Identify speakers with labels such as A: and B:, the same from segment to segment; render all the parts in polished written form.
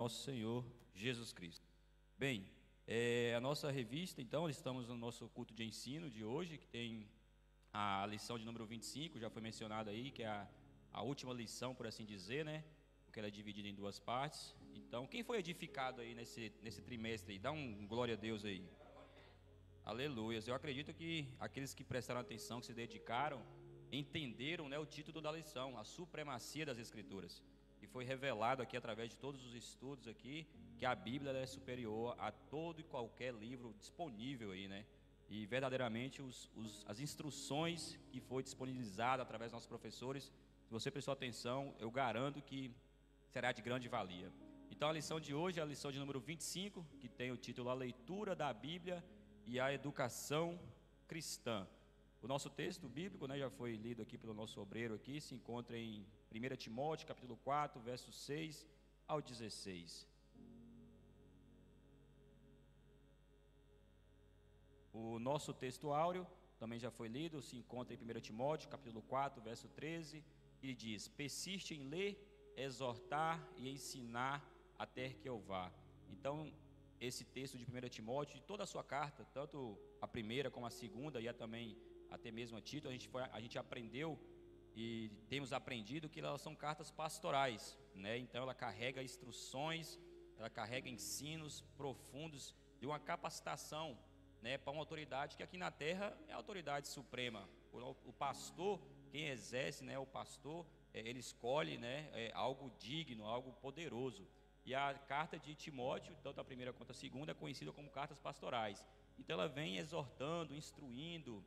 A: nosso Senhor Jesus Cristo. Bem, a nossa revista, então, estamos no nosso culto de ensino de hoje, que tem a lição de número 25, já foi mencionada aí, que é a última lição, por assim dizer, né? Porque ela é dividida em duas partes. Então, quem foi edificado aí nesse trimestre aí? Dá um glória a Deus aí. Aleluias. Eu acredito que aqueles que prestaram atenção, que se dedicaram, entenderam, né, o título da lição, a supremacia das Escrituras. E foi revelado aqui através de todos os estudos aqui que a Bíblia é superior a todo e qualquer livro disponível aí, né? E verdadeiramente as instruções que foi disponibilizada através dos nossos professores, se você prestou atenção, eu garanto que será de grande valia. Então a lição de hoje é a lição de número 25, que tem o título A Leitura da Bíblia e a Educação Cristã. O nosso texto bíblico, né, já foi lido aqui pelo nosso obreiro aqui, se encontra em 1 Timóteo, capítulo 4, versos 6 ao 16. O nosso texto áureo também já foi lido, se encontra em 1 Timóteo, capítulo 4, verso 13, e diz: persiste em ler, exortar e ensinar até que eu vá. Então, esse texto de 1 Timóteo, de toda a sua carta, tanto a primeira como a segunda e também até mesmo a Tito, a gente aprendeu e temos aprendido que elas são cartas pastorais, né? Então ela carrega instruções, ela carrega ensinos profundos de uma capacitação, né, para uma autoridade que aqui na terra é a autoridade suprema. O pastor, quem exerce, né, o pastor, ele escolhe, né, algo digno, algo poderoso. E a carta de Timóteo, tanto a primeira quanto a segunda, é conhecida como cartas pastorais. Então ela vem exortando, instruindo,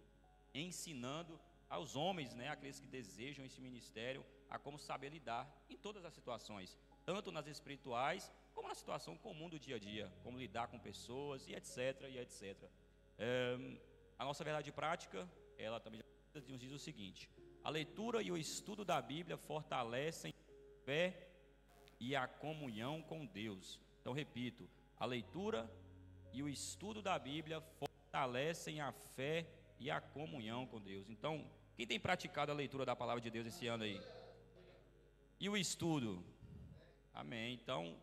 A: ensinando aos homens, né, aqueles que desejam esse ministério, a como saber lidar em todas as situações, tanto nas espirituais, como na situação comum do dia a dia, como lidar com pessoas e etc, e etc. A nossa verdade prática, ela também nos diz o seguinte: a leitura e o estudo da Bíblia fortalecem a fé e a comunhão com Deus. Então, repito, a leitura e o estudo da Bíblia fortalecem a fé e a comunhão com Deus. Então, quem tem praticado a leitura da palavra de Deus esse ano aí? E o estudo? Amém. Então,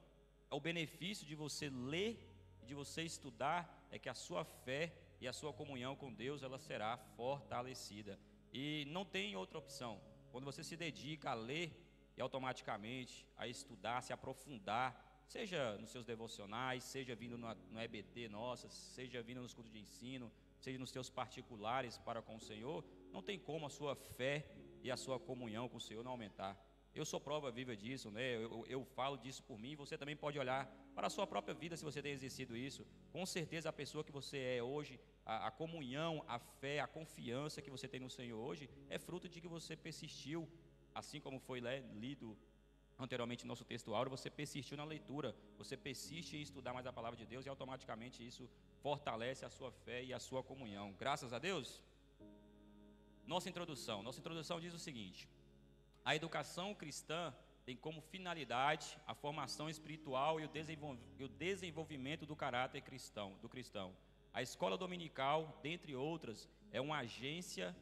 A: o benefício de você ler, de você estudar, é que a sua fé e a sua comunhão com Deus, ela será fortalecida. E não tem outra opção. Quando você se dedica a ler e automaticamente a estudar, se aprofundar, seja nos seus devocionais, seja vindo no EBT nossa, seja vindo nos cultos de ensino, seja nos seus particulares para com o Senhor, não tem como a sua fé e a sua comunhão com o Senhor não aumentar. Eu sou prova viva disso, né? Eu falo disso por mim. Você também pode olhar para a sua própria vida se você tem exercido isso. Com certeza a pessoa que você é hoje, a comunhão, a fé, a confiança que você tem no Senhor hoje é fruto de que você persistiu, assim como foi lido anteriormente no nosso texto áureo, você persistiu na leitura, você persiste em estudar mais a palavra de Deus e automaticamente isso fortalece a sua fé e a sua comunhão. Graças a Deus. Nossa introdução diz o seguinte: a educação cristã tem como finalidade a formação espiritual e o desenvolvimento do caráter do cristão. A escola dominical, dentre outras, é uma agência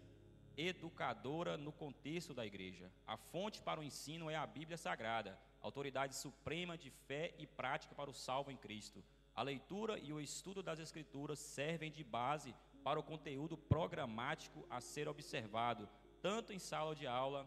A: educadora no contexto da igreja. A fonte para o ensino é a Bíblia Sagrada, autoridade suprema de fé e prática para o salvo em Cristo. A leitura e o estudo das Escrituras servem de base para o conteúdo programático a ser observado, tanto em sala de aula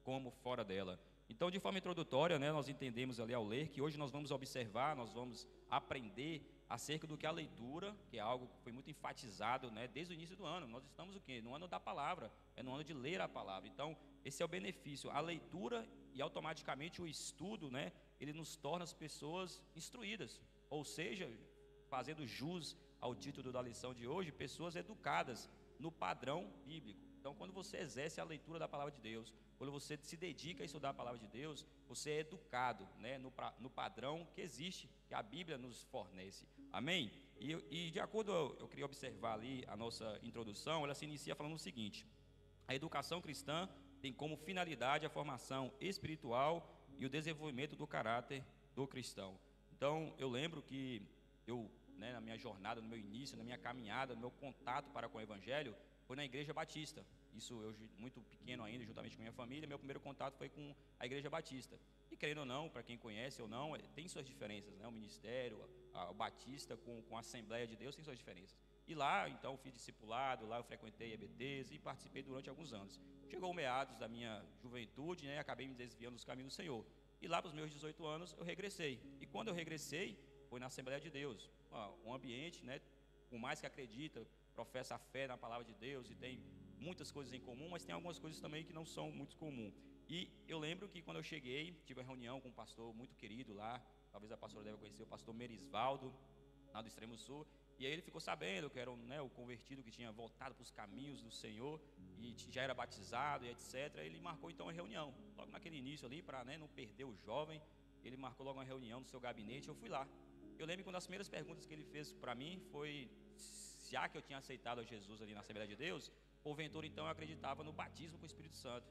A: como fora dela. Então, de forma introdutória, né, nós entendemos ali ao ler que hoje nós vamos observar, nós vamos aprender acerca do que a leitura, que é algo que foi muito enfatizado, né, desde o início do ano. Nós estamos o quê? No ano da palavra, é no ano de ler a palavra. Então, esse é o benefício. A leitura e automaticamente o estudo, né, ele nos torna as pessoas instruídas, ou seja, fazendo jus ao título da lição de hoje, pessoas educadas no padrão bíblico. Então, quando você exerce a leitura da palavra de Deus, quando você se dedica a estudar a palavra de Deus, você é educado, né, no padrão que existe, que a Bíblia nos fornece. Amém? E de acordo, eu queria observar ali a nossa introdução, ela se inicia falando o seguinte: a educação cristã tem como finalidade a formação espiritual e o desenvolvimento do caráter do cristão. Então, eu lembro que eu, né, na minha jornada, no meu início, na minha caminhada, no meu contato para com o Evangelho, foi na Igreja Batista. Isso eu muito pequeno ainda, juntamente com minha família, meu primeiro contato foi com a Igreja Batista. E querendo ou não, para quem conhece ou não, tem suas diferenças, né? O ministério, o Batista com a Assembleia de Deus tem suas diferenças. E lá, então, fiz discipulado, lá eu frequentei EBTs e participei durante alguns anos. Chegou meados da minha juventude, né? Acabei me desviando dos caminhos do Senhor. E lá para os meus 18 anos eu regressei. E quando eu regressei, foi na Assembleia de Deus. Um ambiente, né? Por mais que acredita, professa a fé na palavra de Deus e tem muitas coisas em comum, mas tem algumas coisas também que não são muito comuns. E eu lembro que quando eu cheguei, tive uma reunião com um pastor muito querido lá, talvez a pastora deva conhecer, o pastor Merisvaldo, lá do Extremo Sul, e aí ele ficou sabendo que era o convertido que tinha voltado para os caminhos do Senhor e já era batizado e etc. Ele marcou então uma reunião, logo naquele início ali, para não perder o jovem, ele marcou logo uma reunião no seu gabinete, eu fui lá. Eu lembro que uma das primeiras perguntas que ele fez para mim foi, já que eu tinha aceitado a Jesus ali na Assembleia de Deus, porventura então eu acreditava no batismo com o Espírito Santo.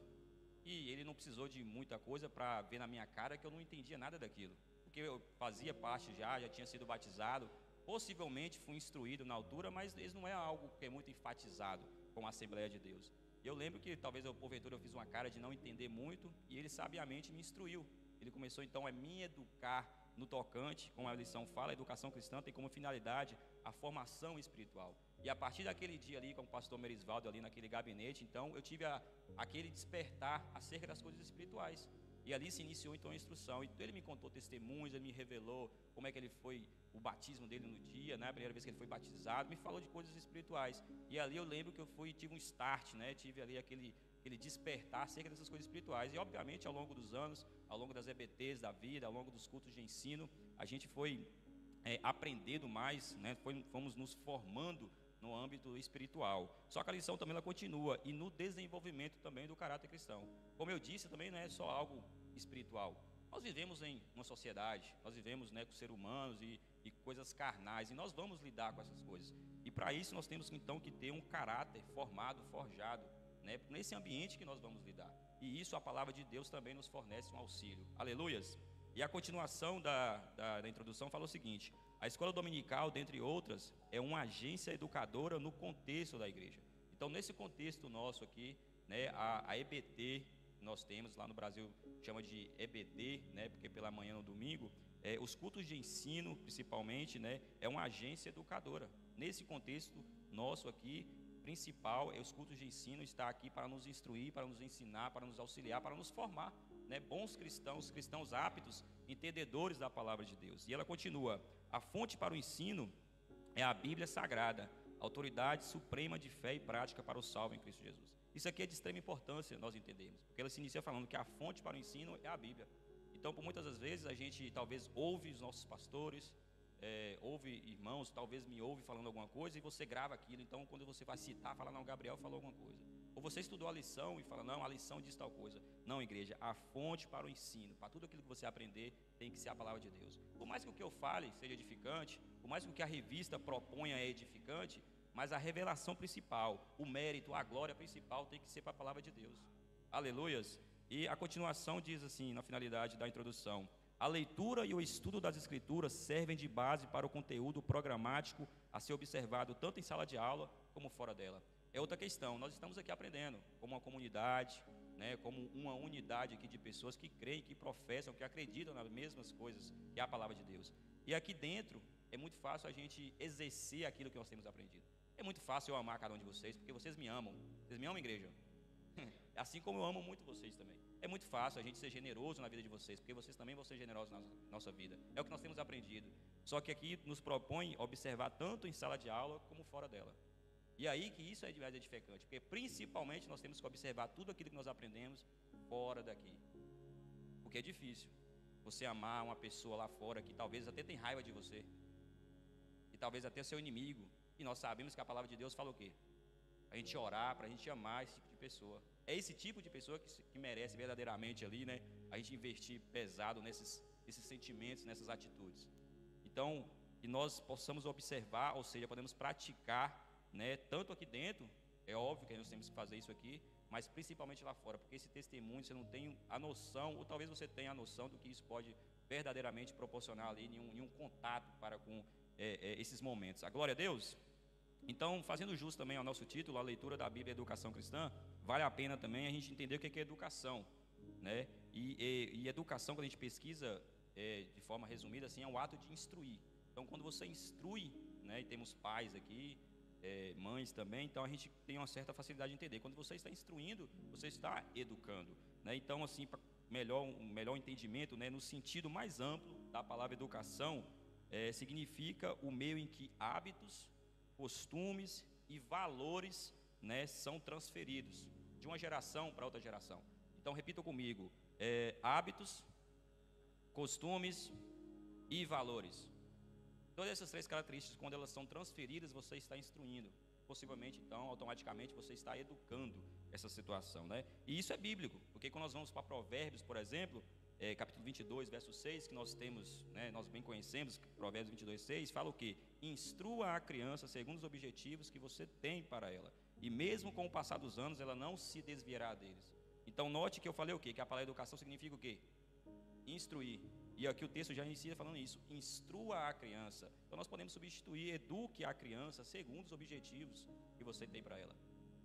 A: E ele não precisou de muita coisa para ver na minha cara que eu não entendia nada daquilo, porque eu fazia parte já tinha sido batizado, possivelmente fui instruído na altura, mas isso não é algo que é muito enfatizado com a Assembleia de Deus. Eu lembro que talvez porventura eu fiz uma cara de não entender muito, e ele sabiamente me instruiu. Ele começou então a me educar no tocante, como a lição fala, a educação cristã tem como finalidade a formação espiritual. E a partir daquele dia ali, com o pastor Merisvaldo ali naquele gabinete, então eu tive aquele despertar acerca das coisas espirituais. E ali se iniciou então a instrução. Então ele me contou testemunhos, ele me revelou como é que ele foi, o batismo dele no dia, né? A primeira vez que ele foi batizado, me falou de coisas espirituais. E ali eu lembro que eu tive um start, né? Tive ali aquele despertar acerca dessas coisas espirituais. E obviamente ao longo dos anos, ao longo das EBTs da vida, ao longo dos cultos de ensino, a gente foi aprendendo mais, né? Fomos nos formando no âmbito espiritual. Só que a lição também ela continua, e no desenvolvimento também do caráter cristão. Como eu disse, também não é só algo espiritual. Nós vivemos em uma sociedade, nós vivemos, com seres humanos e coisas carnais, e nós vamos lidar com essas coisas. E para isso nós temos então que ter um caráter formado, forjado, nesse ambiente que nós vamos lidar. E isso a palavra de Deus também nos fornece um auxílio. Aleluias! E a continuação da introdução fala o seguinte: a escola dominical, dentre outras, é uma agência educadora no contexto da igreja. Então, nesse contexto nosso aqui, a EBT, nós temos lá no Brasil, chama de EBD, porque pela manhã no domingo, os cultos de ensino, principalmente, é uma agência educadora. Nesse contexto nosso aqui, principal, os cultos de ensino está aqui para nos instruir, para nos ensinar, para nos auxiliar, para nos formar, bons cristãos aptos, entendedores da palavra de Deus. E ela continua: a fonte para o ensino é a Bíblia Sagrada, autoridade suprema de fé e prática para o salvo em Cristo Jesus. Isso aqui é de extrema importância nós entendemos, porque ela se inicia falando que a fonte para o ensino é a Bíblia. Então, por muitas das vezes, a gente talvez ouve os nossos pastores, ouve irmãos, talvez me ouve falando alguma coisa e você grava aquilo. Então, quando você vai citar, fala: não, Gabriel falou alguma coisa. Ou você estudou a lição e fala: não, a lição diz tal coisa. Não, igreja, a fonte para o ensino, para tudo aquilo que você aprender, tem que ser a palavra de Deus. Por mais que o que eu fale seja edificante, por mais que o que a revista proponha é edificante, mas a revelação principal, o mérito, a glória principal tem que ser para a palavra de Deus. Aleluias! E a continuação diz assim, na finalidade da introdução: a leitura e o estudo das Escrituras servem de base para o conteúdo programático a ser observado tanto em sala de aula como fora dela. É outra questão, nós estamos aqui aprendendo como uma comunidade, como uma unidade aqui de pessoas que creem, que professam, que acreditam nas mesmas coisas que é a palavra de Deus. E aqui dentro é muito fácil a gente exercer aquilo que nós temos aprendido. É muito fácil eu amar cada um de vocês, porque vocês me amam. Vocês me amam, igreja? Assim como eu amo muito vocês também. É muito fácil a gente ser generoso na vida de vocês, porque vocês também vão ser generosos na nossa vida. É o que nós temos aprendido. Só que aqui nos propõe observar tanto em sala de aula como fora dela. E aí que isso é de mais edificante, porque principalmente nós temos que observar tudo aquilo que nós aprendemos fora daqui. Porque é difícil você amar uma pessoa lá fora que talvez até tem raiva de você, e talvez até seu inimigo. E nós sabemos que a palavra de Deus fala o quê? A gente orar, para a gente amar esse tipo de pessoa. É esse tipo de pessoa que merece verdadeiramente ali, a gente investir pesado nesses sentimentos, nessas atitudes. Então, que nós possamos observar, ou seja, podemos praticar, tanto aqui dentro, é óbvio que nós temos que fazer isso aqui, mas principalmente lá fora, porque esse testemunho você não tem a noção, ou talvez você tenha a noção do que isso pode verdadeiramente proporcionar ali em um contato para com esses momentos. A glória a Deus. Então, fazendo jus também ao nosso título, a leitura da Bíblia e Educação Cristã, vale a pena também a gente entender o que é educação, né? E educação, quando a gente pesquisa de forma resumida, assim, é um ato de instruir. Então, quando você instrui, né, e temos pais aqui, mães também, então a gente tem uma certa facilidade de entender. Quando você está instruindo, você está educando, né? Então, assim, para um melhor entendimento, né, no sentido mais amplo da palavra educação, significa o meio em que hábitos, costumes e valores, né, são transferidos de uma geração para outra geração. Então, repita comigo: hábitos, costumes e valores. Todas essas três características, quando elas são transferidas, você está instruindo. Possivelmente, então, automaticamente, você está educando essa situação, né? E isso é bíblico, porque quando nós vamos para Provérbios, por exemplo, capítulo 22, verso 6, que nós temos, né, nós bem conhecemos, Provérbios 22, 6, fala o quê? Instrua a criança segundo os objetivos que você tem para ela, e mesmo com o passar dos anos, ela não se desviará deles. Então, note que eu falei o quê? Que a palavra educação significa o quê? Instruir. E aqui o texto já inicia falando isso: instrua a criança. Então nós podemos substituir eduque a criança segundo os objetivos que você tem para ela.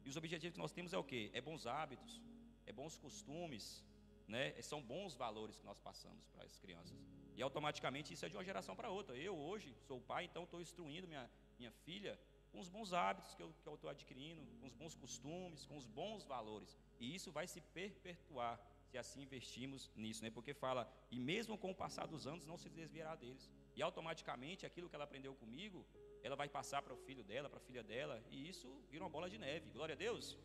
A: E os objetivos que nós temos é o quê? É bons hábitos, é bons costumes, né? São bons valores que nós passamos para as crianças. E automaticamente isso é de uma geração para outra. Eu hoje sou pai, então estou instruindo minha filha com os bons hábitos que eu estou adquirindo, com os bons costumes, com os bons valores. E isso vai se perpetuar se assim investimos nisso, né? Porque fala, e mesmo com o passar dos anos, não se desviará deles. E automaticamente, aquilo que ela aprendeu comigo, ela vai passar para o filho dela, para a filha dela, e isso vira uma bola de neve. Glória a Deus.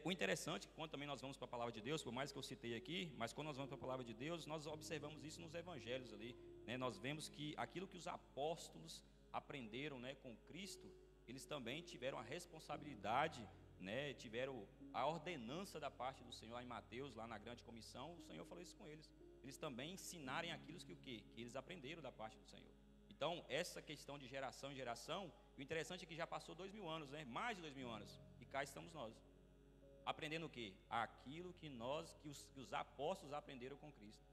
A: O interessante, quando também nós vamos para a palavra de Deus, por mais que eu citei aqui, mas quando nós vamos para a palavra de Deus, nós observamos isso nos evangelhos ali, né? Nós vemos que aquilo que os apóstolos aprenderam, né, com Cristo, eles também tiveram a responsabilidade, né, tiveram a ordenança da parte do Senhor lá em Mateus, lá na grande comissão. O Senhor falou isso com eles. Eles também ensinarem aquilo que eles aprenderam da parte do Senhor. Então, essa questão de geração em geração, o interessante é que já passou 2000 anos, né? Mais de 2000 anos, e cá estamos nós. Aprendendo o quê? Aquilo que os apóstolos aprenderam com Cristo.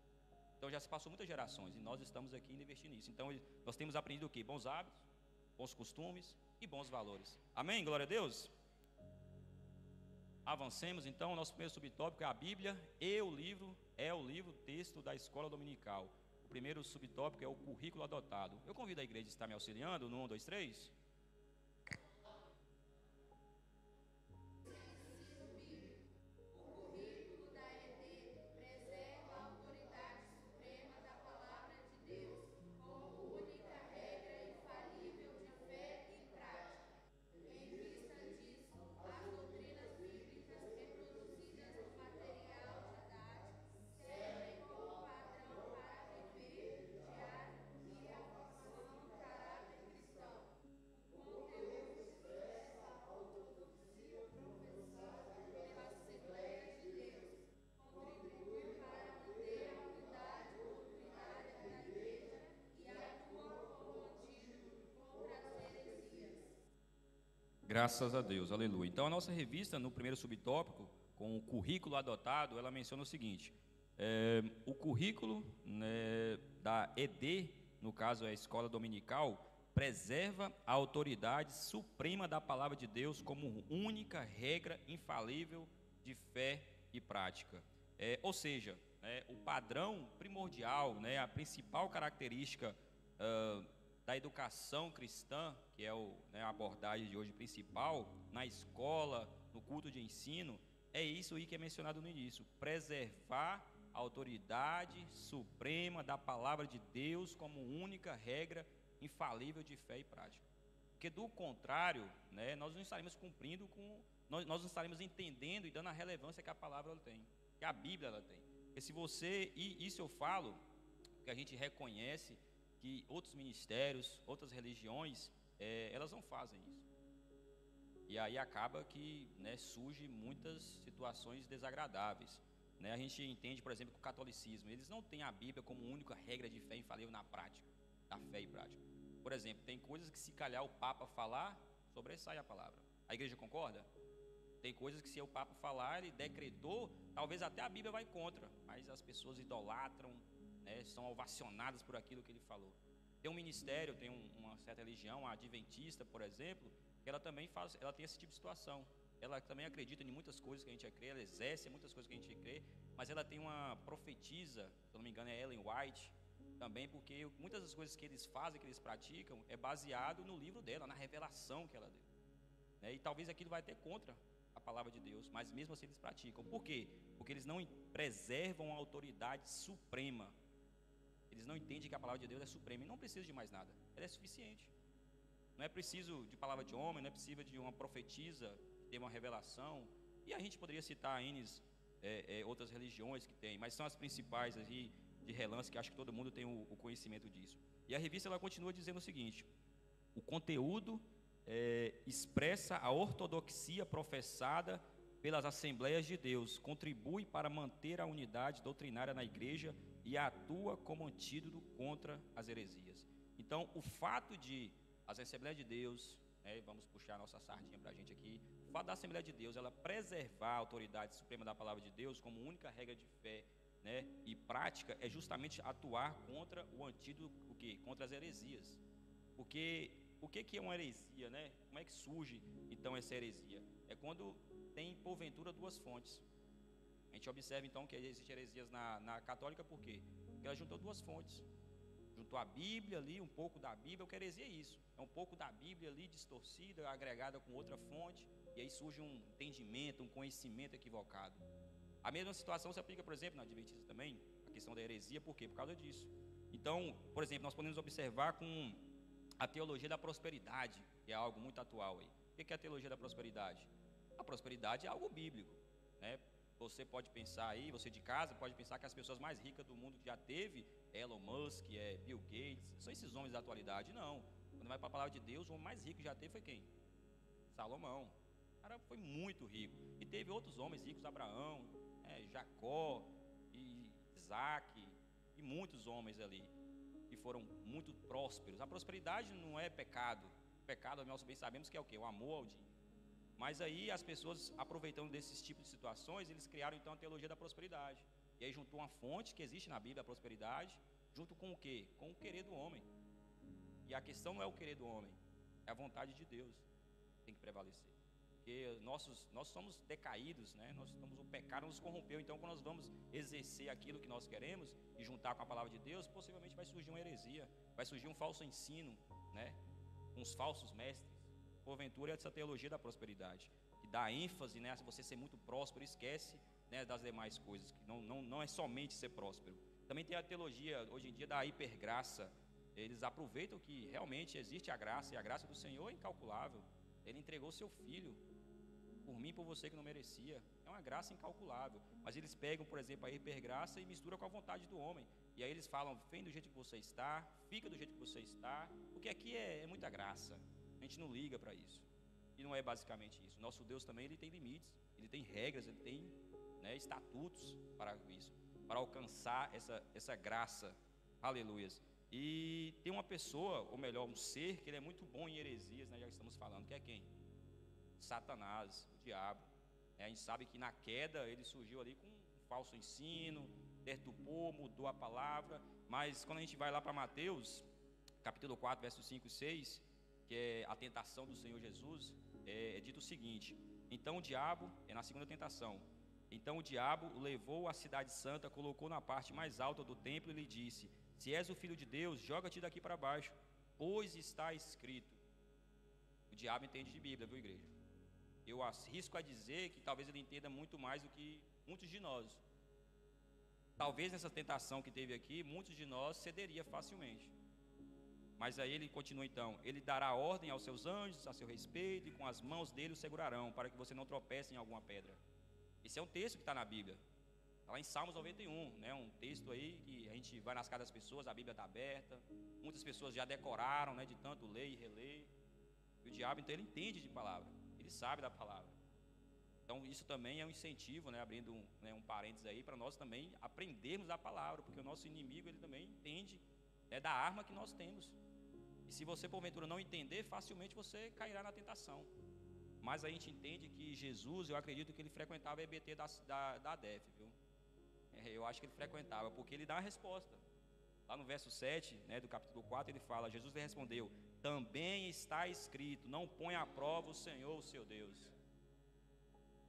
A: Então já se passou muitas gerações e nós estamos aqui investindo nisso. Então nós temos aprendido o quê? Bons hábitos, bons costumes e bons valores. Amém? Glória a Deus. Avancemos então. O nosso primeiro subtópico é a Bíblia e o livro texto da escola dominical. O primeiro subtópico é o currículo adotado. Eu convido a igreja a estar me auxiliando no 1, 2, 3. Graças a Deus, aleluia. Então a nossa revista, no primeiro subtópico, com o currículo adotado, ela menciona o seguinte: o currículo, né, da ED, no caso é a escola dominical, preserva a autoridade suprema da palavra de Deus como única regra infalível de fé e prática. Ou seja, o padrão primordial, né, a principal característica da educação cristã, que é a abordagem de hoje principal, na escola, no culto de ensino, é isso aí que é mencionado no início: preservar a autoridade suprema da palavra de Deus como única regra infalível de fé e prática. Porque do contrário, né, nós não estaremos cumprindo nós não estaremos entendendo e dando a relevância que a palavra ela tem, que a Bíblia ela tem. Porque se você, e isso eu falo, que a gente reconhece que outros ministérios, outras religiões, elas não fazem isso. E aí acaba que, né, surge muitas situações desagradáveis. Né? A gente entende, por exemplo, que o catolicismo, eles não têm a Bíblia como única regra de fé infalível na prática, da fé e prática. Por exemplo, tem coisas que se calhar o Papa falar, sobressai a palavra. A igreja concorda? Tem coisas que se o Papa falar, ele decretou, talvez até a Bíblia vai contra, mas as pessoas idolatram, né, são ovacionadas por aquilo que ele falou. Tem um ministério, tem uma certa religião, a adventista, por exemplo, que ela também ela tem esse tipo de situação. Ela também acredita em muitas coisas que a gente crê, ela exerce muitas coisas que a gente crê, mas ela tem uma profetisa, se eu não me engano é Ellen White, também, porque muitas das coisas que eles fazem, que eles praticam, é baseado no livro dela, na revelação que ela deu, né? E talvez aquilo vai ter contra a palavra de Deus, mas mesmo assim eles praticam. Por quê? Porque eles não preservam a autoridade suprema. Eles não entendem que a palavra de Deus é suprema e não precisa de mais nada, ela é suficiente. Não é preciso de palavra de homem, não é preciso de uma profetisa que tenha uma revelação. E a gente poderia citar outras religiões que tem, mas são as principais aí de relance, que acho que todo mundo tem o conhecimento disso. E a revista ela continua dizendo o seguinte: o conteúdo expressa a ortodoxia professada pelas Assembleias de Deus, contribui para manter a unidade doutrinária na igreja e atua como antídoto contra as heresias. Então, o fato de as Assembleias de Deus, vamos puxar a nossa sardinha para a gente aqui, o fato da Assembleia de Deus ela preservar a autoridade suprema da palavra de Deus como única regra de fé, né, e prática, é justamente atuar contra o antídoto, o quê? Contra as heresias. Porque o que é uma heresia, né? Como é que surge então essa heresia? É quando tem porventura duas fontes. A gente observa então que existem heresias na católica, por quê? Porque ela juntou duas fontes. Juntou a Bíblia ali, um pouco da Bíblia. O que heresia é isso? É um pouco da Bíblia ali distorcida, agregada com outra fonte, e aí surge um entendimento, um conhecimento equivocado. A mesma situação se aplica, por exemplo, na Adventista também, a questão da heresia, por quê? Por causa disso. Então, por exemplo, nós podemos observar com a teologia da prosperidade, que é algo muito atual aí. O que é a teologia da prosperidade? A prosperidade é algo bíblico, né? Você pode pensar aí, você de casa pode pensar que as pessoas mais ricas do mundo que já teve é Elon Musk, é Bill Gates, são esses homens da atualidade. Não, quando vai para a palavra de Deus, o homem mais rico que já teve foi quem? Salomão. O cara foi muito rico. E teve outros homens ricos, Abraão, Jacó, e Isaac, e muitos homens ali que foram muito prósperos. A prosperidade não é pecado. O pecado, nós bem sabemos que é o quê? O amor ao dinheiro. Mas aí as pessoas, aproveitando desses tipos de situações, eles criaram então a teologia da prosperidade. E aí juntou uma fonte que existe na Bíblia, a prosperidade, junto com o quê? Com o querer do homem. E a questão não é o querer do homem, é a vontade de Deus que tem que prevalecer. Porque nós somos decaídos, né? O pecado nos corrompeu. Então, quando nós vamos exercer aquilo que nós queremos e juntar com a palavra de Deus, possivelmente vai surgir uma heresia, vai surgir um falso ensino, né? Uns falsos mestres. Porventura é essa teologia da prosperidade, que dá ênfase, né, a você ser muito próspero, esquece, né, das demais coisas, que não é somente ser próspero. Também tem a teologia, hoje em dia, da hipergraça. Eles aproveitam que realmente existe a graça, e a graça do Senhor é incalculável. Ele entregou seu Filho, por mim e por você que não merecia. É uma graça incalculável. Mas eles pegam, por exemplo, a hipergraça e misturam com a vontade do homem. E aí eles falam, vem do jeito que você está, fica do jeito que você está, porque aqui é muita graça. A gente não liga para isso. E não é basicamente isso. Nosso Deus também ele tem limites, ele tem regras, ele tem, né, estatutos para isso, para alcançar essa graça. Aleluias. E tem uma pessoa, ou melhor, um ser que ele é muito bom em heresias, né, já que estamos falando, que é quem? Satanás, o diabo. A gente sabe que na queda ele surgiu ali com um falso ensino, perturbou, mudou a palavra. Mas quando a gente vai lá para Mateus, capítulo 4, versos 5 e 6, que é a tentação do Senhor Jesus, é dito o seguinte: então o diabo, na segunda tentação, então o diabo o levou à cidade santa, colocou na parte mais alta do templo e lhe disse: se és o filho de Deus, joga-te daqui para baixo, pois está escrito. O diabo entende de Bíblia, viu, igreja? Eu arrisco a dizer que talvez ele entenda muito mais do que muitos de nós. Talvez nessa tentação que teve aqui, muitos de nós cederia facilmente. Mas aí ele continua então: ele dará ordem aos seus anjos a seu respeito, e com as mãos dele o segurarão, para que você não tropece em alguma pedra. Esse é um texto que está na Bíblia, está lá em Salmos 91, né? Um texto aí que a gente vai nas casas das pessoas, a Bíblia está aberta, muitas pessoas já decoraram, né, de tanto ler e reler. E o diabo então ele entende de palavra, ele sabe da palavra. Então isso também é um incentivo, né, abrindo um parênteses aí, para nós também aprendermos da palavra, porque o nosso inimigo ele também entende, né, da arma que nós temos. E se você porventura não entender, facilmente você cairá na tentação. Mas a gente entende que Jesus, eu acredito que ele frequentava a EBT da ADEF, viu? Eu acho que ele frequentava, porque ele dá a resposta. Lá no verso 7, né, do capítulo 4, ele fala, Jesus lhe respondeu, também está escrito, não ponha à prova o Senhor, o seu Deus.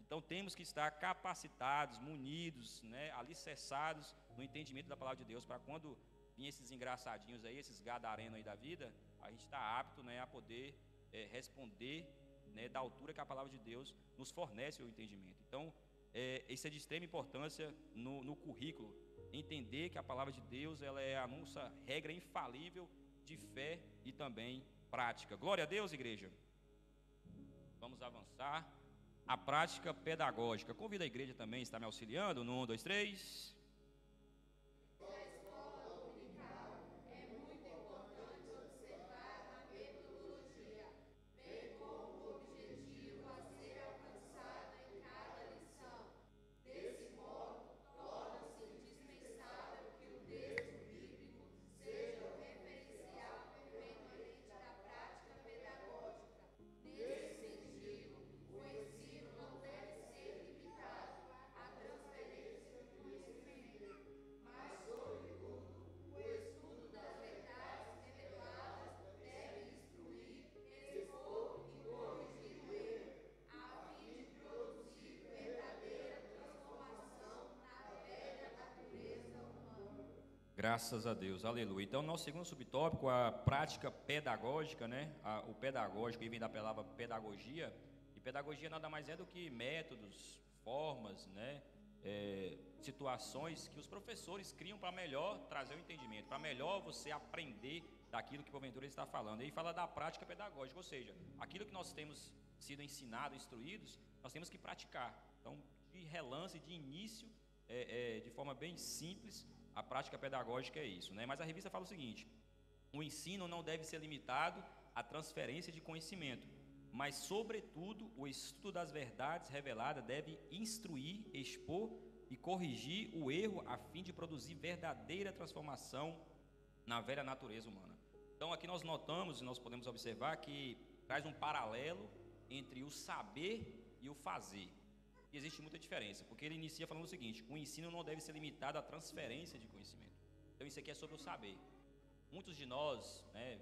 A: Então temos que estar capacitados, munidos, né, alicerçados no entendimento da palavra de Deus, para quando vir esses engraçadinhos aí, esses gadarenos aí da vida, a gente está apto, né, a poder responder, né, da altura que a palavra de Deus nos fornece o entendimento. Então, isso é de extrema importância no currículo, entender que a palavra de Deus ela é a nossa regra infalível de fé e também prática. Glória a Deus, igreja. Vamos avançar. A prática pedagógica. Convido a igreja também, está me auxiliando. No 1, 2, 3. Graças a Deus, aleluia. Então, nosso segundo subtópico, a prática pedagógica, né? O pedagógico, aí vem da palavra pedagogia, e pedagogia nada mais é do que métodos, formas, né? Situações que os professores criam para melhor trazer o entendimento, para melhor você aprender daquilo que porventura ele está falando. Aí fala da prática pedagógica, ou seja, aquilo que nós temos sido ensinados, instruídos, nós temos que praticar. Então, de relance, de início, de forma bem simples, a prática pedagógica é isso, né? Mas a revista fala o seguinte: o ensino não deve ser limitado à transferência de conhecimento, mas, sobretudo, o estudo das verdades reveladas deve instruir, expor e corrigir o erro a fim de produzir verdadeira transformação na velha natureza humana. Então, aqui nós notamos e nós podemos observar que traz um paralelo entre o saber e o fazer. E existe muita diferença, porque ele inicia falando o seguinte: o ensino não deve ser limitado à transferência de conhecimento. Então isso aqui é sobre o saber. Muitos de nós, né,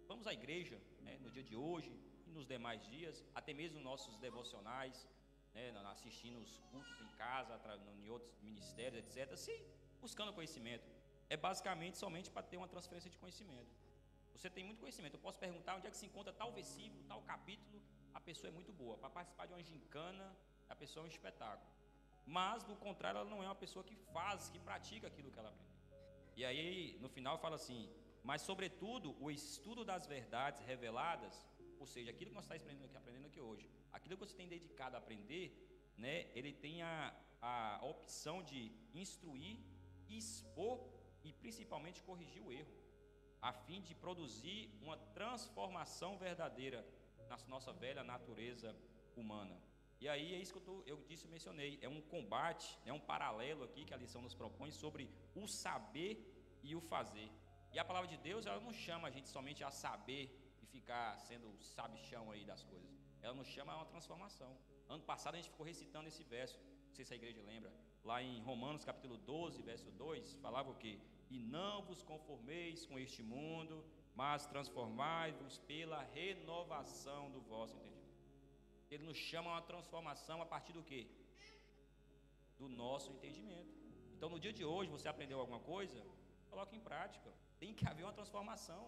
A: vamos à igreja, né, no dia de hoje e nos demais dias, até mesmo nossos devocionais, né, assistindo os cultos em casa, em outros ministérios, etc., buscando conhecimento. É basicamente somente para ter uma transferência de conhecimento. Você tem muito conhecimento, eu posso perguntar onde é que se encontra tal versículo, tal capítulo. A pessoa é muito boa. Para participar de uma gincana, a pessoa é um espetáculo. Mas, do contrário, ela não é uma pessoa que faz, que pratica aquilo que ela aprendeu. E aí, no final, fala assim: mas, sobretudo, o estudo das verdades reveladas, ou seja, aquilo que nós estamos aprendendo aqui hoje, aquilo que você tem dedicado a aprender, né, ele tem a opção de instruir, expor e, principalmente, corrigir o erro, a fim de produzir uma transformação verdadeira na nossa velha natureza humana. E aí é isso que eu mencionei, é um combate, é um paralelo aqui que a lição nos propõe sobre o saber e o fazer. E a palavra de Deus, ela não chama a gente somente a saber e ficar sendo sabichão aí das coisas. Ela nos chama a uma transformação. Ano passado a gente ficou recitando esse verso, não sei se a igreja lembra, lá em Romanos capítulo 12, verso 2, falava o quê? E não vos conformeis com este mundo, mas transformai-vos pela renovação do vosso entendimento. Ele nos chama a uma transformação a partir do quê? Do nosso entendimento. Então, no dia de hoje, você aprendeu alguma coisa? Coloque em prática. Tem que haver uma transformação.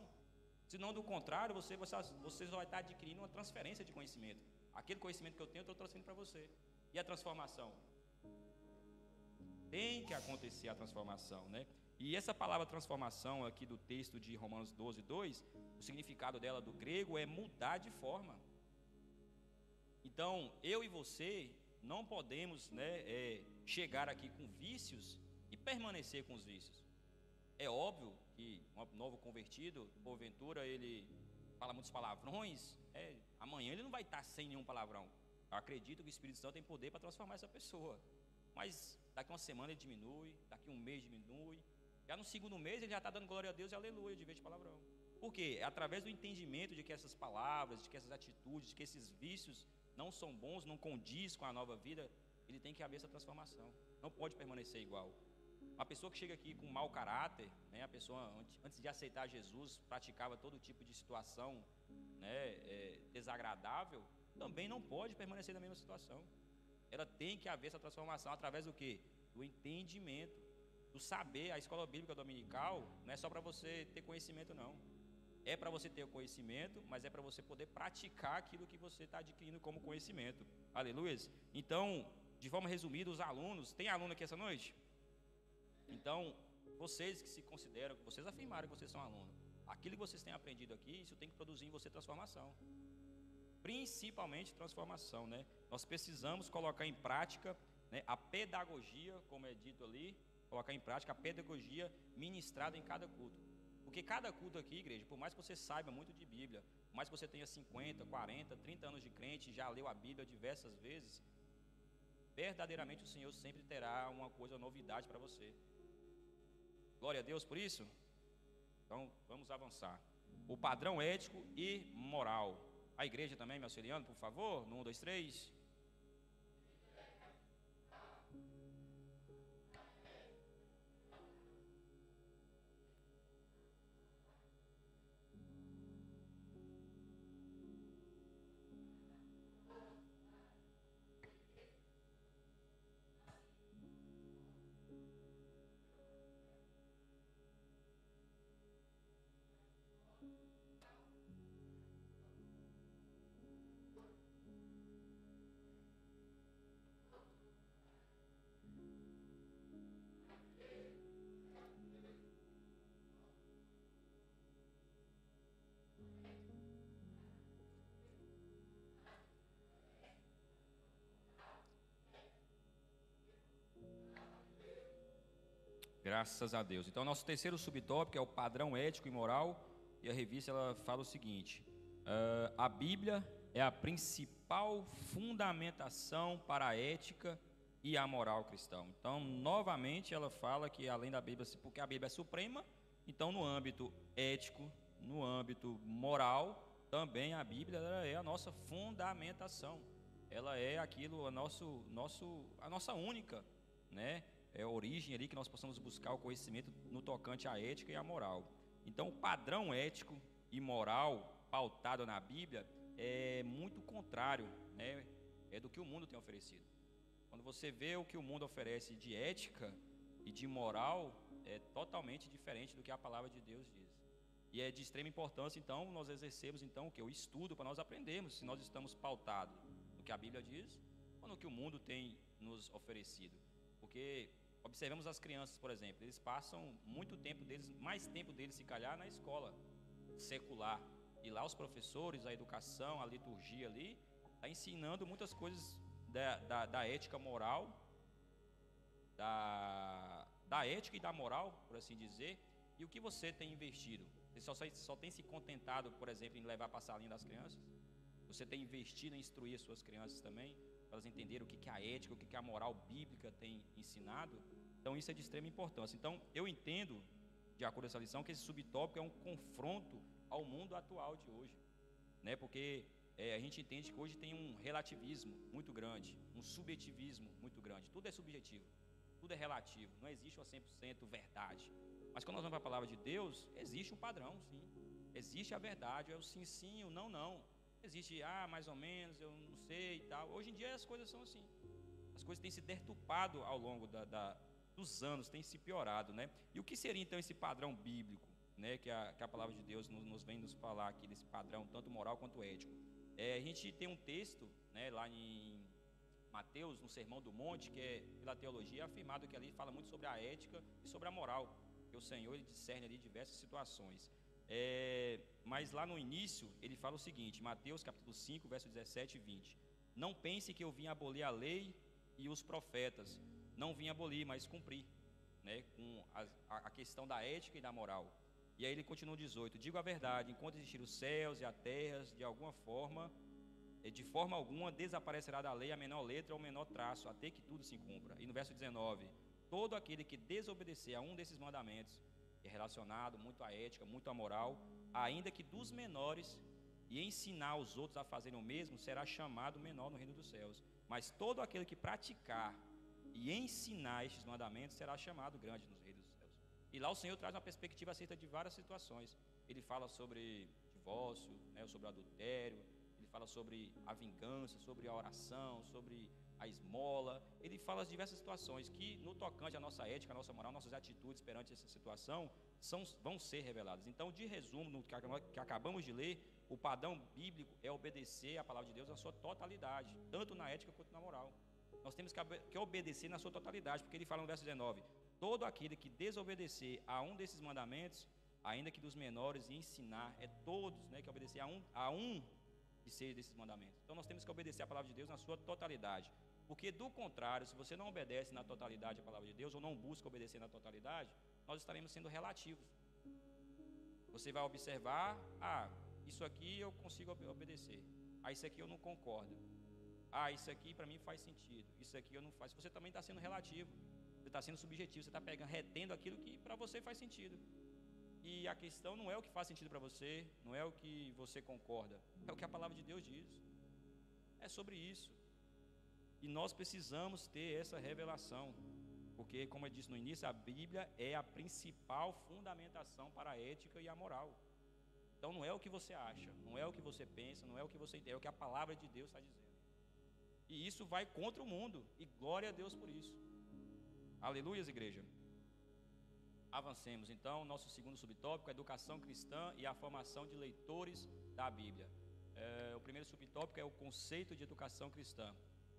A: Senão, do contrário, você só vai estar adquirindo uma transferência de conhecimento. Aquele conhecimento que eu tenho, eu estou transferindo para você. E a transformação? Tem que acontecer a transformação, né? E essa palavra transformação aqui do texto de Romanos 12, 2, o significado dela do grego é mudar de forma. Então, eu e você não podemos, né, chegar aqui com vícios e permanecer com os vícios. É óbvio que um novo convertido, porventura, ele fala muitos palavrões, amanhã ele não vai estar sem nenhum palavrão. Eu acredito que o Espírito Santo tem poder para transformar essa pessoa. Mas daqui uma semana ele diminui, daqui um mês diminui. Já no segundo mês ele já está dando glória a Deus e aleluia de vez de palavrão. Por quê? É através do entendimento de que essas palavras, de que essas atitudes, de que esses vícios não são bons, não condiz com a nova vida, ele tem que haver essa transformação. Não pode permanecer igual. Uma pessoa que chega aqui com mau caráter, né, a pessoa antes de aceitar Jesus praticava todo tipo de situação, né, desagradável, também não pode permanecer na mesma situação. Ela tem que haver essa transformação através do quê? Do entendimento, do saber. A escola bíblica dominical não é só para você ter conhecimento, não. É para você ter o conhecimento, mas é para você poder praticar aquilo que você está adquirindo como conhecimento. Aleluia. Então, de forma resumida, os alunos, tem aluno aqui essa noite? Então, vocês que se consideram, vocês afirmaram que vocês são alunos, aquilo que vocês têm aprendido aqui, isso tem que produzir em você transformação. Principalmente transformação, né? Nós precisamos colocar em prática, né, a pedagogia, como é dito ali, colocar em prática a pedagogia ministrada em cada culto. Porque cada culto aqui, igreja, por mais que você saiba muito de Bíblia, por mais que você tenha 50, 40, 30 anos de crente, já leu a Bíblia diversas vezes, verdadeiramente o Senhor sempre terá uma coisa, novidade para você. Glória a Deus por isso. Então, vamos avançar. O padrão ético e moral. A igreja também me auxiliando, por favor, no 1, 2, 3. Graças a Deus. Então, nosso terceiro subtópico é o padrão ético e moral. E a revista ela fala o seguinte: a Bíblia é a principal fundamentação para a ética e a moral cristã. Então, novamente, ela fala que além da Bíblia, porque a Bíblia é suprema, então no âmbito ético, no âmbito moral, também a Bíblia ela é a nossa fundamentação. Ela é aquilo, a nossa única, né? É a origem ali que nós possamos buscar o conhecimento no tocante à ética e à moral. Então, o padrão ético e moral pautado na Bíblia é muito contrário, né, do que o mundo tem oferecido. Quando você vê o que o mundo oferece de ética e de moral, é totalmente diferente do que a palavra de Deus diz. E é de extrema importância, então, nós exercemos então o que? O estudo para nós aprendermos se nós estamos pautados no que a Bíblia diz ou no que o mundo tem nos oferecido. Porque observamos as crianças, por exemplo, eles passam muito tempo deles, mais tempo deles se calhar na escola secular. E lá os professores, a educação, a liturgia ali, está ensinando muitas coisas da ética moral, da ética e da moral, por assim dizer. E o que você tem investido? Você só tem se contentado, por exemplo, em levar para a salinha das crianças? Você tem investido em instruir as suas crianças também? Para elas entenderem o que a ética, o que a moral bíblica tem ensinado. Então isso é de extrema importância. Então eu entendo, de acordo com essa lição, que esse subtópico é um confronto ao mundo atual de hoje, né? Porque a gente entende que hoje tem um relativismo muito grande, um subjetivismo muito grande. Tudo é subjetivo, tudo é relativo, não existe uma 100% verdade. Mas quando nós vamos para a palavra de Deus, existe um padrão, sim. Existe a verdade, é o sim, sim, o não, não. Existe, mais ou menos, eu não sei e tal. Hoje em dia as coisas são assim. As coisas têm se deturpado ao longo dos anos, têm se piorado, né? E o que seria então esse padrão bíblico, né? Que a palavra de Deus nos vem nos falar aqui desse padrão, tanto moral quanto ético. A gente tem um texto, né, lá em Mateus, no Sermão do Monte, que é pela teologia, afirmado que ali fala muito sobre a ética e sobre a moral, que o Senhor ele discerne ali diversas situações. Mas lá no início ele fala o seguinte, Mateus capítulo 5, verso 17 e 20: não pense que eu vim abolir a lei e os profetas. Não vim abolir, mas cumprir, né, com a questão da ética e da moral. E aí ele continua 18: digo a verdade, enquanto existir os céus e a terra, de forma alguma desaparecerá da lei a menor letra ou o menor traço, até que tudo se cumpra. E no verso 19: todo aquele que desobedecer a um desses mandamentos, é relacionado muito à ética, muito à moral, ainda que dos menores, e ensinar os outros a fazerem o mesmo, será chamado menor no reino dos céus. Mas todo aquele que praticar e ensinar estes mandamentos, será chamado grande nos reinos dos céus. E lá o Senhor traz uma perspectiva acerca de várias situações. Ele fala sobre divórcio, né, sobre o adultério, ele fala sobre a vingança, sobre a oração, sobre a esmola. Ele fala de diversas situações que, no tocante à nossa ética, à nossa moral, nossas atitudes perante essa situação, vão ser reveladas. Então, de resumo, no que acabamos de ler, o padrão bíblico é obedecer a palavra de Deus na sua totalidade, tanto na ética quanto na moral. Nós temos que obedecer na sua totalidade, porque ele fala no verso 19: todo aquele que desobedecer a um desses mandamentos, ainda que dos menores, e ensinar, é todos, né, que obedecer a um de seis desses mandamentos. Então nós temos que obedecer a palavra de Deus na sua totalidade, porque do contrário, se você não obedece na totalidade a palavra de Deus, ou não busca obedecer na totalidade, nós estaremos sendo relativos. Você vai observar: isso aqui eu consigo obedecer, isso aqui eu não concordo, isso aqui para mim faz sentido, isso aqui eu não faço. Você também está sendo relativo, você está sendo subjetivo, você está retendo aquilo que para você faz sentido. E a questão não é o que faz sentido para você, não é o que você concorda, é o que a palavra de Deus diz. É sobre isso. E nós precisamos ter essa revelação, porque, como eu disse no início, a Bíblia é a principal fundamentação para a ética e a moral. Então não é o que você acha, não é o que você pensa, não é o que você entende, é o que a palavra de Deus está dizendo. E isso vai contra o mundo, e glória a Deus por isso. Aleluias, igreja. Avancemos então, nosso segundo subtópico, a educação cristã e a formação de leitores da Bíblia. O primeiro subtópico é o conceito de educação cristã.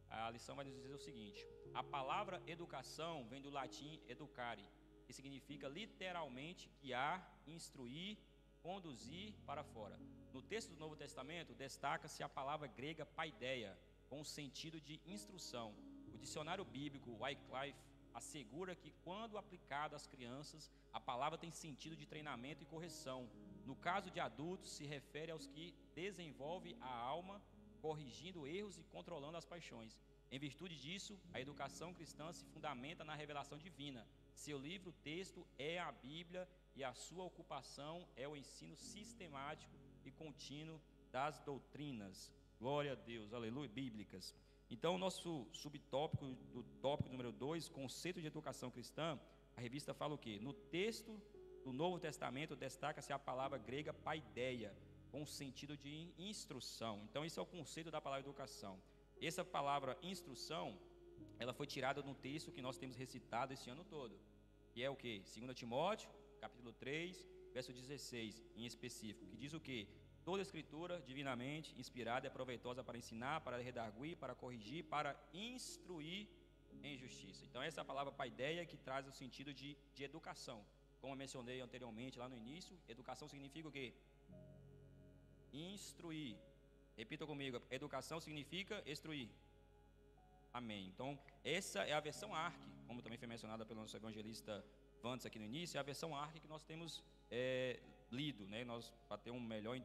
A: A lição vai nos dizer o seguinte: a palavra educação vem do latim educare, que significa literalmente guiar, instruir, conduzir para fora. No texto do Novo Testamento, destaca-se a palavra grega paideia, com o sentido de instrução. O dicionário bíblico Wycliffe assegura que, quando aplicado às crianças, a palavra tem sentido de treinamento e correção. No caso de adultos, se refere aos que desenvolvem a alma, corrigindo erros e controlando as paixões. Em virtude disso, a educação cristã se fundamenta na revelação divina. Seu livro-texto é a Bíblia e a sua ocupação é o ensino sistemático e contínuo das doutrinas. Glória a Deus, aleluia, bíblicas. Então, o nosso subtópico, do tópico número 2, conceito de educação cristã, a revista fala o quê? No texto do Novo Testamento, destaca-se a palavra grega paideia, com o sentido de instrução. Então, esse é o conceito da palavra educação. Essa palavra instrução, ela foi tirada no texto que nós temos recitado esse ano todo, que é o quê? 2 Timóteo, capítulo 3, verso 16, em específico, que diz o quê? Toda escritura divinamente inspirada é proveitosa para ensinar, para redarguir, para corrigir, para instruir em justiça. Então essa é a palavra paideia, que traz o sentido de educação. Como eu mencionei anteriormente lá no início, educação significa o quê? Instruir. Repita comigo: educação significa instruir. Amém. Então essa é a versão ARC, como também foi mencionada pelo nosso evangelista Vandes aqui no início, é a versão ARC que nós temos lido, né? Nós, para ter um melhor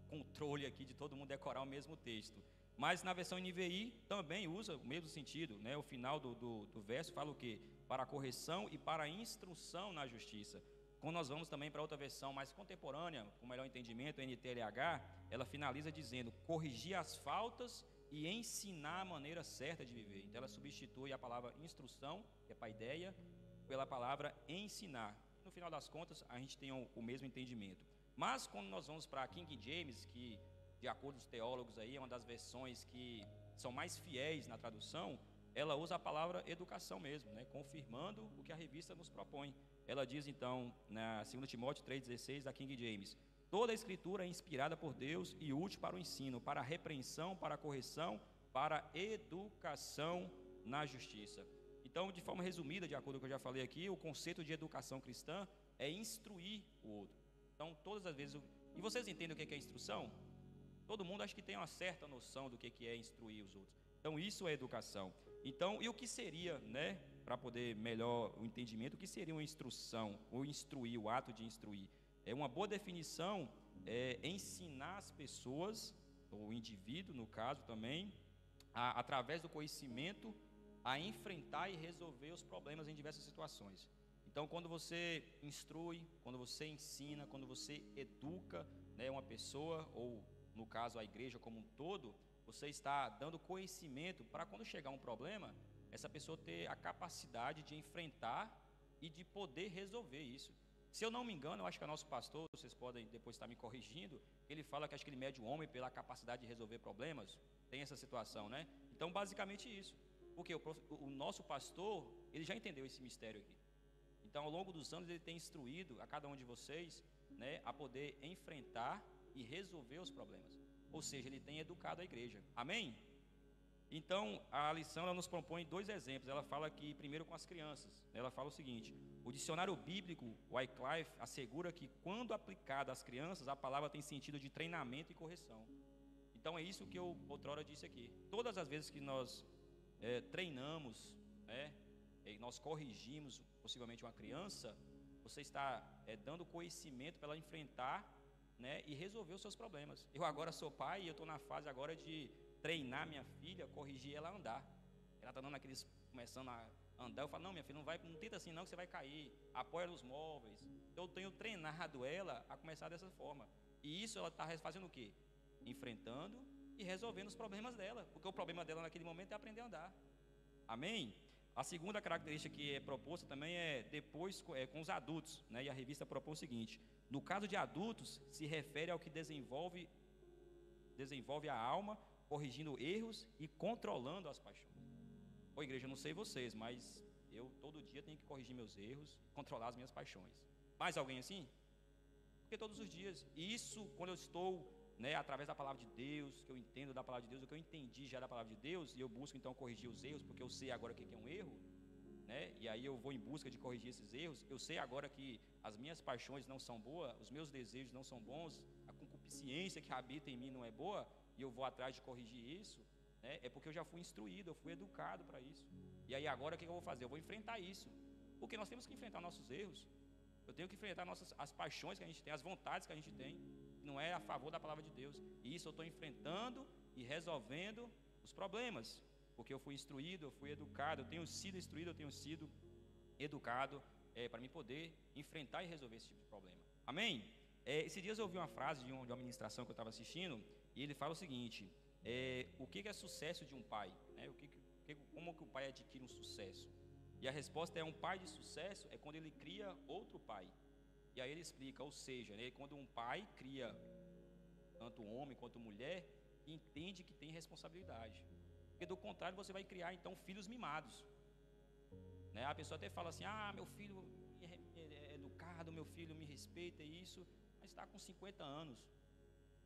A: controle aqui de todo mundo decorar o mesmo texto. Mas na versão NVI também usa o mesmo sentido, né? O final do verso fala o quê? Para a correção e para a instrução na justiça. Quando nós vamos também para outra versão mais contemporânea, com melhor entendimento, NTLH, ela finaliza dizendo: corrigir as faltas e ensinar a maneira certa de viver. Então ela substitui a palavra instrução, que é paideia, pela palavra ensinar. No final das contas, a gente tem o mesmo entendimento. Mas quando nós vamos para King James, que de acordo com os teólogos aí, é uma das versões que são mais fiéis na tradução, ela usa a palavra educação mesmo, né, confirmando o que a revista nos propõe. Ela diz então, na 2 Timóteo 3,16 da King James: toda a escritura é inspirada por Deus e útil para o ensino, para a repreensão, para a correção, para a educação na justiça. Então, de forma resumida, de acordo com o que eu já falei aqui, o conceito de educação cristã é instruir o outro. Então, todas as vezes... E vocês entendem o que é instrução? Todo mundo acho que tem uma certa noção do que é instruir os outros. Então, isso é educação. Então, e o que seria, né, para poder melhor o entendimento, o que seria uma instrução, ou instruir, o ato de instruir? É uma boa definição, ensinar as pessoas, ou o indivíduo, no caso também, através do conhecimento, a enfrentar e resolver os problemas em diversas situações. Então, quando você instrui, quando você ensina, quando você educa, né, uma pessoa, ou no caso a igreja como um todo, você está dando conhecimento para quando chegar um problema, essa pessoa ter a capacidade de enfrentar e de poder resolver isso. Se eu não me engano, eu acho que é nosso pastor, vocês podem depois estar me corrigindo, ele fala que acho que ele mede o homem pela capacidade de resolver problemas. Tem essa situação, né? Então, basicamente isso. Porque o nosso pastor, ele já entendeu esse mistério aqui. Então, ao longo dos anos, ele tem instruído a cada um de vocês, né, a poder enfrentar e resolver os problemas. Ou seja, ele tem educado a igreja. Amém? Então, a lição ela nos propõe dois exemplos. Ela fala que, primeiro, com as crianças. Ela fala o seguinte: o dicionário bíblico, Wycliffe, assegura que, quando aplicada às crianças, a palavra tem sentido de treinamento e correção. Então, é isso que eu outrora disse aqui. Todas as vezes que nós treinamos, e nós corrigimos possivelmente uma criança, você está dando conhecimento para ela enfrentar, né, e resolver os seus problemas. Eu agora sou pai e eu estou na fase agora de treinar minha filha, corrigir ela a andar. Ela está dando aqueles, começando a andar, eu falo, não minha filha, não tenta assim não que você vai cair, apoia nos móveis. Eu tenho treinado ela a começar dessa forma. E isso ela está fazendo o quê? Enfrentando e resolvendo os problemas dela, porque o problema dela naquele momento é aprender a andar. Amém? A segunda característica que é proposta também é depois com os adultos, né? E a revista propõe o seguinte: no caso de adultos, se refere ao que desenvolve a alma, corrigindo erros e controlando as paixões. Ô igreja, eu não sei vocês, mas eu todo dia tenho que corrigir meus erros e controlar as minhas paixões. Mais alguém assim? Porque todos os dias. E isso, quando eu estou, né, através da palavra de Deus, que eu entendo da palavra de Deus, o que eu entendi já da palavra de Deus, e eu busco então corrigir os erros, porque eu sei agora o que é um erro, né? E aí eu vou em busca de corrigir esses erros. Eu sei agora que as minhas paixões não são boas, os meus desejos não são bons, a concupiscência que habita em mim não é boa, e eu vou atrás de corrigir isso, né? É porque eu já fui instruído, eu fui educado para isso. E aí agora o que eu vou fazer? Eu vou enfrentar isso, porque nós temos que enfrentar nossos erros. Eu tenho que enfrentar as paixões que a gente tem, as vontades que a gente tem, não é a favor da palavra de Deus. E isso eu estou enfrentando e resolvendo os problemas, porque eu fui instruído, eu fui educado, eu tenho sido instruído, eu tenho sido educado para mim poder enfrentar e resolver esse tipo de problema. Amém? Esses dias eu ouvi uma frase de uma ministração que eu estava assistindo, e ele fala o seguinte: o que é sucesso de um pai? Né? Como que o pai adquire um sucesso? E a resposta é: um pai de sucesso é quando ele cria outro pai. E aí ele explica, ou seja, né, quando um pai cria tanto homem quanto mulher, entende que tem responsabilidade. Porque do contrário você vai criar então filhos mimados, né? A pessoa até fala assim: meu filho é educado, meu filho me respeita e isso, mas está com 50 anos,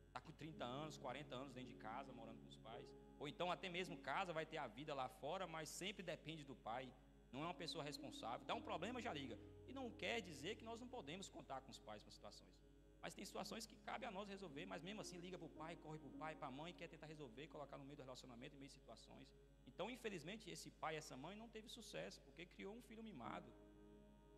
A: está com 30 anos, 40 anos dentro de casa, morando com os pais. Ou então até mesmo casa, vai ter a vida lá fora, mas sempre depende do pai. Não é uma pessoa responsável. Dá um problema, já liga. E não quer dizer que nós não podemos contar com os pais para situações. Mas tem situações que cabe a nós resolver, mas mesmo assim liga para o pai, corre para o pai, para a mãe, quer tentar resolver, colocar no meio do relacionamento, em meio de situações. Então, infelizmente, esse pai e essa mãe não teve sucesso, porque criou um filho mimado.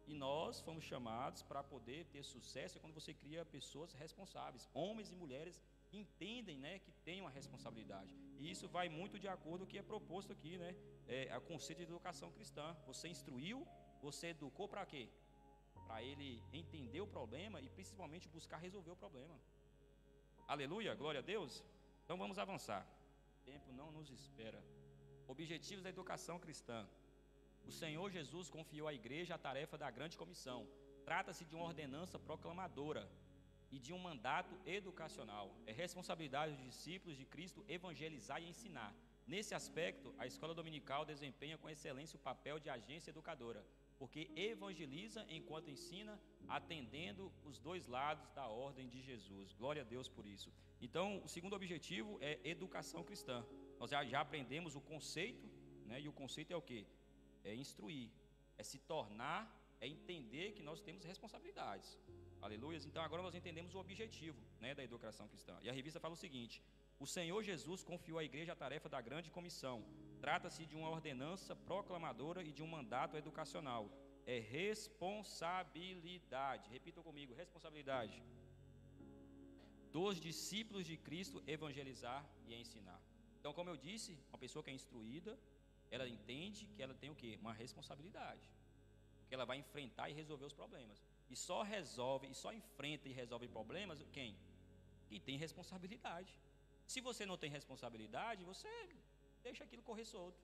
A: E nós fomos chamados para poder ter sucesso quando você cria pessoas responsáveis. Homens e mulheres entendem, né, que tem uma responsabilidade. E isso vai muito de acordo com o que é proposto aqui, né? O conceito de educação cristã. Você instruiu, você educou para quê? Para ele entender o problema e principalmente buscar resolver o problema. Aleluia, glória a Deus. Então vamos avançar. O tempo não nos espera. Objetivos da educação cristã. O Senhor Jesus confiou à igreja a tarefa da grande comissão. Trata-se de uma ordenança proclamadora e de um mandato educacional. É responsabilidade dos discípulos de Cristo evangelizar e ensinar. Nesse aspecto, a escola dominical desempenha com excelência o papel de agência educadora, porque evangeliza enquanto ensina, atendendo os dois lados da ordem de Jesus. Glória a Deus por isso. Então, o segundo objetivo é educação cristã. Nós já aprendemos o conceito, né? E o conceito é o quê? É instruir, é se tornar, é entender que nós temos responsabilidades. Aleluia. Então, agora nós entendemos o objetivo, né, da educação cristã. E a revista fala o seguinte: o Senhor Jesus confiou à igreja a tarefa da grande comissão. Trata-se de uma ordenança proclamadora e de um mandato educacional. É responsabilidade. Repitam comigo: responsabilidade dos discípulos de Cristo evangelizar e ensinar. Então, como eu disse, uma pessoa que é instruída, ela entende que ela tem o quê? Uma responsabilidade. Que ela vai enfrentar e resolver os problemas. E só resolve, e só enfrenta e resolve problemas quem? Quem tem responsabilidade. Se você não tem responsabilidade, você deixa aquilo correr solto.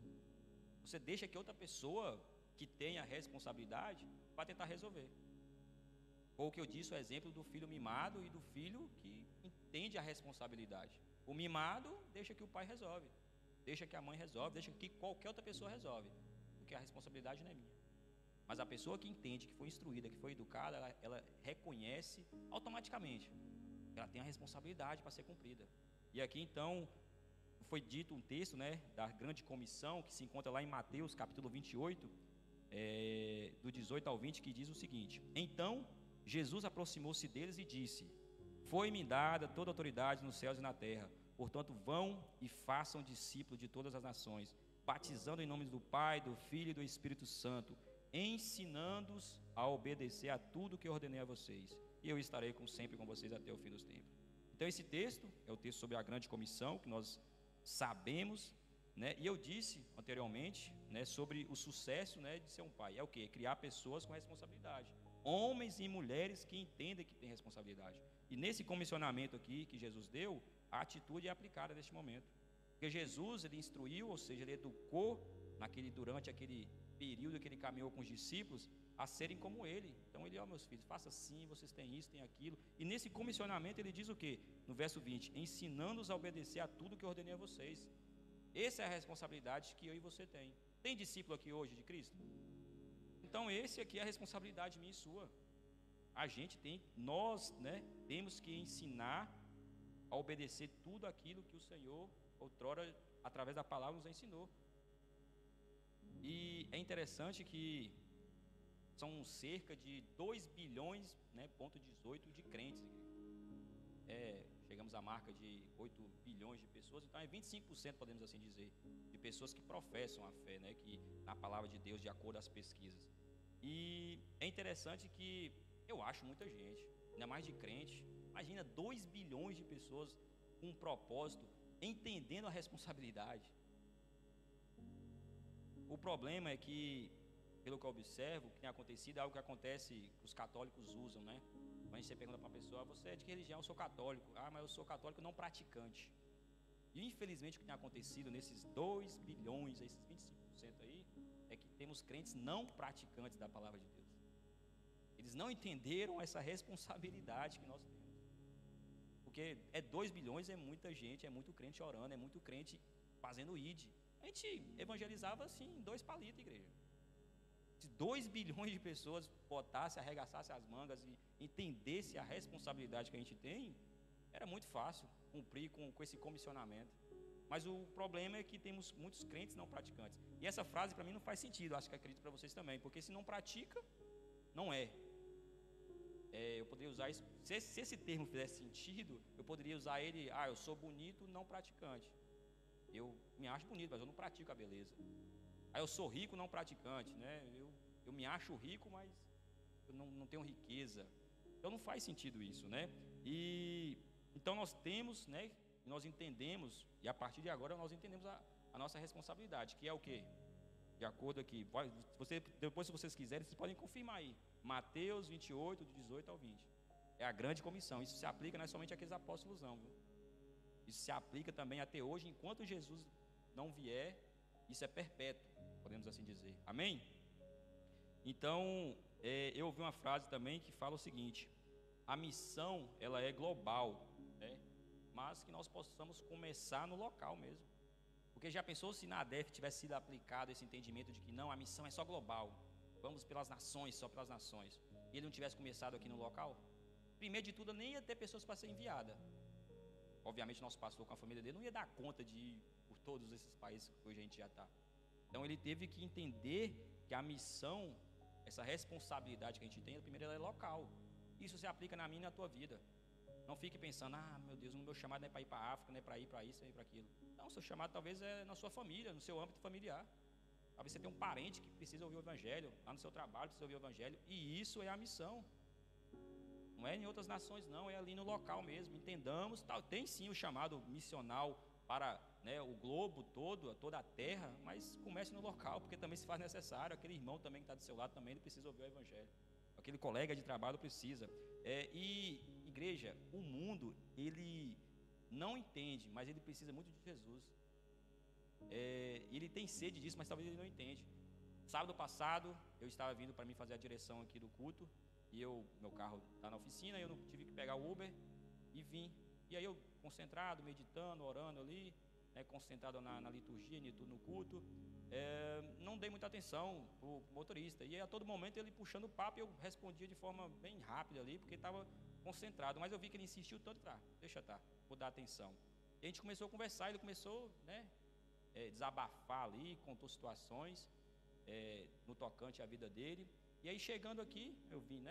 A: Você deixa que outra pessoa que tenha responsabilidade para tentar resolver. Ou o que eu disse, o exemplo do filho mimado e do filho que entende a responsabilidade. O mimado deixa que o pai resolve, deixa que a mãe resolve, deixa que qualquer outra pessoa resolve, porque a responsabilidade não é minha. Mas a pessoa que entende, que foi instruída, que foi educada, ela reconhece automaticamente que ela tem a responsabilidade para ser cumprida. E aqui então foi dito um texto, né, da grande comissão, que se encontra lá em Mateus capítulo 28, do 18 ao 20, que diz o seguinte: Então Jesus aproximou-se deles e disse: Foi-me dada toda a autoridade nos céus e na terra. Portanto, vão e façam discípulos de todas as nações, batizando em nome do Pai, do Filho e do Espírito Santo, ensinando-os a obedecer a tudo que eu ordenei a vocês. E eu estarei sempre com vocês até o fim dos tempos. Então, esse texto é o texto sobre a grande comissão, que nós sabemos, né? E eu disse anteriormente, né, sobre o sucesso, né, de ser um pai. É o quê? Criar pessoas com responsabilidade. Homens e mulheres que entendem que têm responsabilidade. E nesse comissionamento aqui que Jesus deu, a atitude é aplicada neste momento. Porque Jesus, ele instruiu, ou seja, ele educou durante aquele período que ele caminhou com os discípulos a serem como ele. Então ele, meus filhos, faça assim, vocês têm isso, têm aquilo. E nesse comissionamento ele diz o quê? No verso 20: ensinando-os a obedecer a tudo que eu ordenei a vocês. Essa é a responsabilidade que eu e você tem. Tem discípulo aqui hoje de Cristo? Então esse aqui é a responsabilidade minha e sua. Nós, né, temos que ensinar a obedecer tudo aquilo que o Senhor outrora, através da palavra, nos ensinou. E é interessante que são cerca de 2 bilhões, né, ponto 18 de crentes. Chegamos à marca de 8 bilhões de pessoas, então é 25%, podemos assim dizer, de pessoas que professam a fé, né, que na palavra de Deus, de acordo com as pesquisas. E é interessante que eu acho muita gente, ainda mais de crente. Imagina 2 bilhões de pessoas com um propósito, entendendo a responsabilidade. O problema é que, pelo que eu observo, o que tem acontecido é algo que acontece, que os católicos usam, né? Quando você pergunta para uma pessoa: você é de que religião? Eu sou católico. Ah, mas eu sou católico não praticante. E infelizmente o que tem acontecido nesses 2 bilhões, esses 25% aí, é que temos crentes não praticantes da palavra de Deus. Eles não entenderam essa responsabilidade que nós temos. Porque 2 bilhões é muita gente, é muito crente orando, é muito crente fazendo ID. A gente evangelizava assim, em 2 palitos, igreja. Se 2 bilhões de pessoas botassem, arregaçassem as mangas e entendessem a responsabilidade que a gente tem, era muito fácil cumprir com esse comissionamento. Mas o problema é que temos muitos crentes não praticantes. E essa frase para mim não faz sentido, acho que acredito para vocês também, porque se não pratica, não é. Eu poderia usar isso, se esse termo fizesse sentido, eu poderia usar ele: eu sou bonito não praticante. Eu me acho bonito, mas eu não pratico a beleza. Eu sou rico não praticante, né? Eu me acho rico, mas eu não tenho riqueza. Então não faz sentido isso, né? E então nós temos, né? Nós entendemos, e a partir de agora nós entendemos a nossa responsabilidade, que é o quê? De acordo aqui, depois, se vocês quiserem, vocês podem confirmar aí. Mateus 28, de 18 ao 20. É a grande comissão. Isso se aplica não é somente àqueles apóstolos, não, viu? Isso se aplica também até hoje, enquanto Jesus não vier. Isso é perpétuo, podemos assim dizer. Amém? Então, eu ouvi uma frase também que fala o seguinte: a missão, ela é global, né? Mas que nós possamos começar no local mesmo. Porque já pensou se na ADEF tivesse sido aplicado esse entendimento de que não, a missão é só global, vamos pelas nações, só pelas nações, e ele não tivesse começado aqui no local? Primeiro de tudo, nem ia ter pessoas para ser enviada. Obviamente, nosso pastor com a família dele não ia dar conta de ir por todos esses países que hoje a gente já está. Então, ele teve que entender que a missão, essa responsabilidade que a gente tem, primeiro ela é local. Isso se aplica na minha e na tua vida. Não fique pensando: meu Deus, o meu chamado não é para ir para a África, não é para ir para isso, não é para aquilo. Não, o seu chamado talvez é na sua família, no seu âmbito familiar. Talvez você tenha um parente que precisa ouvir o Evangelho, lá no seu trabalho precisa ouvir o Evangelho, e isso é a missão. Não é em outras nações, não, é ali no local mesmo. Entendamos, tem sim o chamado missional para, né, o globo todo, toda a terra, mas comece no local, porque também se faz necessário. Aquele irmão também que está do seu lado também, ele precisa ouvir o Evangelho. Aquele colega de trabalho precisa. E igreja, o mundo, ele não entende, mas ele precisa muito de Jesus. E ele tem sede disso, mas talvez ele não entende. Sábado passado, eu estava vindo para mim fazer a direção aqui do culto, e meu carro está na oficina, eu não tive que pegar o Uber e vim. E aí eu concentrado, meditando, orando ali, concentrado na liturgia, em tudo no culto, não dei muita atenção para o motorista. E a todo momento ele puxando o papo, eu respondia de forma bem rápida ali, porque estava concentrado. Mas eu vi que ele insistiu tanto, deixa estar, vou dar atenção. E a gente começou a conversar, ele começou, desabafar ali, contou situações no tocante à vida dele. E aí chegando aqui, eu vim,